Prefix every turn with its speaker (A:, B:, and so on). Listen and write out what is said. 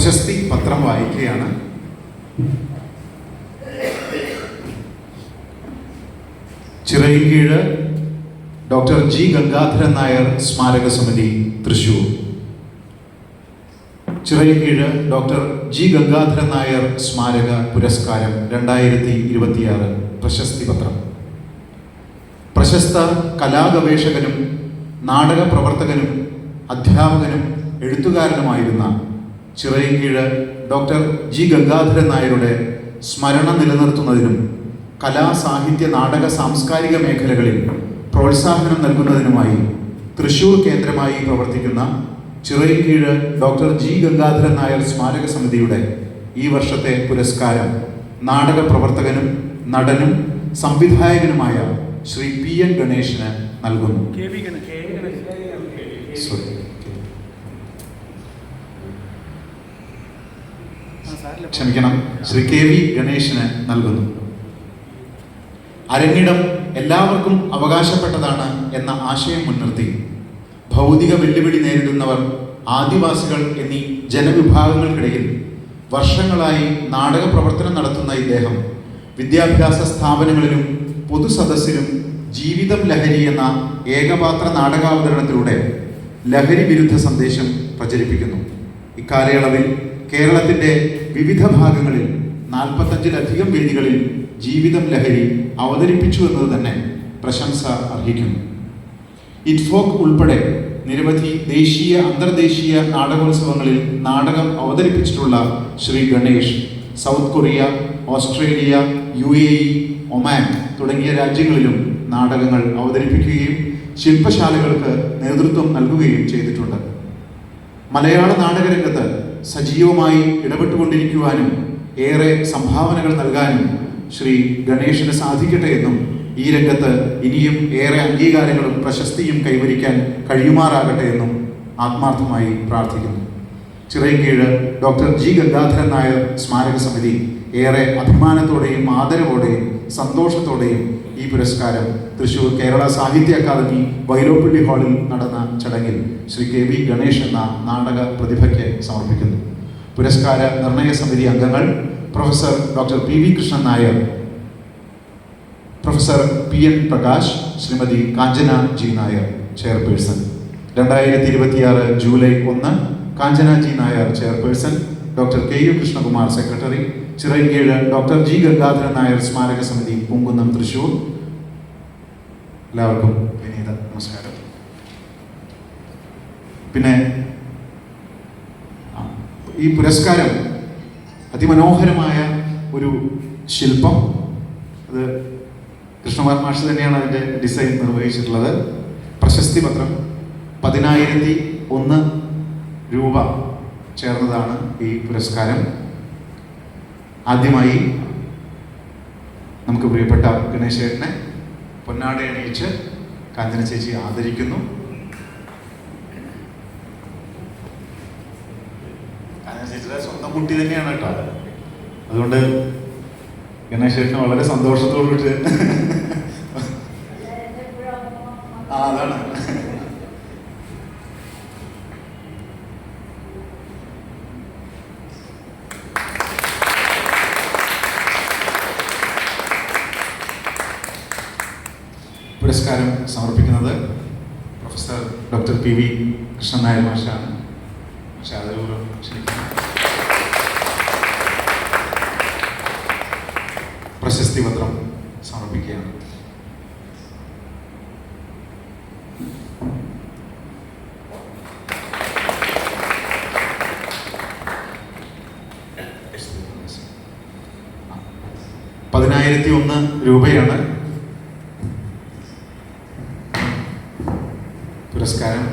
A: പ്രശസ്തി പത്രം വായിക്കുകയാണ്. ചിറയിൻകീഴ് ഡോക്ടർ ജി ഗംഗാധരൻ നായർ സ്മാരക സമിതി, തൃശൂർ. ചിറയിൻകീഴ് ഡോക്ടർ ജി ഗംഗാധരൻ നായർ സ്മാരക പുരസ്കാരം 2026 പ്രശസ്തി പത്രം. പ്രശസ്ത കലാഗവേഷകനും നാടക പ്രവർത്തകനും അധ്യാപകനും എഴുത്തുകാരനുമായിരുന്ന ചിറയിൻകീഴ് ഡോക്ടർ ജി ഗംഗാധരൻ നായരുടെ സ്മരണ നിലനിർത്തുന്നതിനും കലാ സാഹിത്യ നാടക സാംസ്കാരിക മേഖലകളിൽ പ്രോത്സാഹനം നൽകുന്നതിനുമായി തൃശൂർ കേന്ദ്രമായി പ്രവർത്തിക്കുന്ന ചിറയിൻകീഴ് ഡോക്ടർ ജി ഗംഗാധരൻ നായർ സ്മാരക സമിതിയുടെ ഈ വർഷത്തെ പുരസ്കാരം നാടക പ്രവർത്തകനും നടനും സംവിധായകനുമായ ശ്രീ PN ഗണേശന് നൽകുന്നു. ക്ഷമിക്കണം, ശ്രീ KV ഗണേശന് നൽകുന്നു. അരങ്ങിടം എല്ലാവർക്കും അവകാശപ്പെട്ടതാണ് എന്ന ആശയം മുൻനിർത്തി ഭൗതിക വെല്ലുവിളി നേരിടുന്നവർ, ആദിവാസികൾ എന്നീ ജനവിഭാഗങ്ങൾക്കിടയിൽ വർഷങ്ങളായി നാടക പ്രവർത്തനം നടത്തുന്ന ഇദ്ദേഹം വിദ്യാഭ്യാസ സ്ഥാപനങ്ങളിലും പൊതുസദസ്സിലും ജീവിതം ലഹരി എന്ന ഏകപാത്ര നാടകാവതരണത്തിലൂടെ ലഹരി വിരുദ്ധ സന്ദേശം പ്രചരിപ്പിക്കുന്നു. ഇക്കാലയളവിൽ കേരളത്തിൻ്റെ വിവിധ ഭാഗങ്ങളിൽ 45-ലധികം വേദികളിൽ ജീവിതം ലഹരി അവതരിപ്പിച്ചു എന്നത് തന്നെ പ്രശംസ അർഹിക്കുന്നു. ഇറ്റ്ഫോക്ക് ഉൾപ്പെടെ നിരവധി ദേശീയ അന്തർദേശീയ നാടകോത്സവങ്ങളിൽ നാടകം അവതരിപ്പിച്ചിട്ടുള്ള Shri Ganesh South Korea, Australia, UAE, Oman തുടങ്ങിയ രാജ്യങ്ങളിലും നാടകങ്ങൾ അവതരിപ്പിക്കുകയും ശില്പശാലകൾക്ക് നേതൃത്വം നൽകുകയും ചെയ്തിട്ടുണ്ട്. മലയാള നാടകരംഗത്ത് സജീവമായി ഇടപെട്ടുകൊണ്ടിരിക്കുവാനും ഏറെ സംഭാവനകൾ നൽകാനും ശ്രീ ഗണേശന് സാധിക്കട്ടെ എന്നും ഈ രംഗത്ത് ഇനിയും ഏറെ അംഗീകാരങ്ങളും പ്രശസ്തിയും കൈവരിക്കാൻ കഴിയുമാറാകട്ടെ എന്നും ആത്മാർത്ഥമായി പ്രാർത്ഥിക്കുന്നു. ചിറയിൻകീഴ് ഡോക്ടർ ജി ഗംഗാധരൻ നായർ സ്മാരക സമിതി ഏറെ അഭിമാനത്തോടെയും ആദരവോടെയും സന്തോഷത്തോടെയും ഈ പുരസ്കാരം തൃശൂർ കേരള സാഹിത്യ അക്കാദമി വൈലോപ്പിള്ളി ഹാളിൽ നടന്ന ചടങ്ങിൽ ശ്രീ KV ഗണേഷ് എന്ന നാടക പ്രതിഭയ്ക്ക് സമർപ്പിക്കുന്നു. പുരസ്കാര നിർണയ സമിതി അംഗങ്ങൾ professor doctor PV Krishnan Nair, professor PN Prakash, Shrimati Kanchana G Nair chairperson. 2026 July 1 Kanchana G Nair chairperson, doctor KU Krishnakumar secretary, Chirayinkeezhu doctor G Gangadharan Nair സ്മാരക സമിതി, പൂങ്കുന്നം, തൃശൂർ. എല്ലാവർക്കും വിനീത നമസ്കാരം. പിന്നെ ഈ പുരസ്കാരം അതിമനോഹരമായ ഒരു ശില്പം, അത് കൃഷ്ണകുമാർ മാഷ് തന്നെയാണ് അതിൻ്റെ ഡിസൈൻ നിർവഹിച്ചിട്ടുള്ളത്. പ്രശസ്തി പത്രം 10,001 രൂപ ചേർന്നതാണ് ഈ പുരസ്കാരം. ആദ്യമായി നമുക്ക് പ്രിയപ്പെട്ട ഗണേശേട്ടനെ പൊന്നാട അണിയിച്ച് കാഞ്ചന ചേച്ചി ആദരിക്കുന്നു. കാഞ്ചന ചേച്ചിയുടെ സ്വന്തം കുട്ടി തന്നെയാണ് കേട്ടോ. അതുകൊണ്ട് ഗണേശേട്ടന് വളരെ സന്തോഷത്തോടുകൂടി അതാണ് പുരസ്കാരം സമർപ്പിക്കുന്നത് professor doctor PV Krishnan Nair മാഷാണ്. പക്ഷേ അതൊരു പ്രശസ്തി പത്രം സമർപ്പിക്കുകയാണ്. രൂപയാണ് പുരസ്കാരം.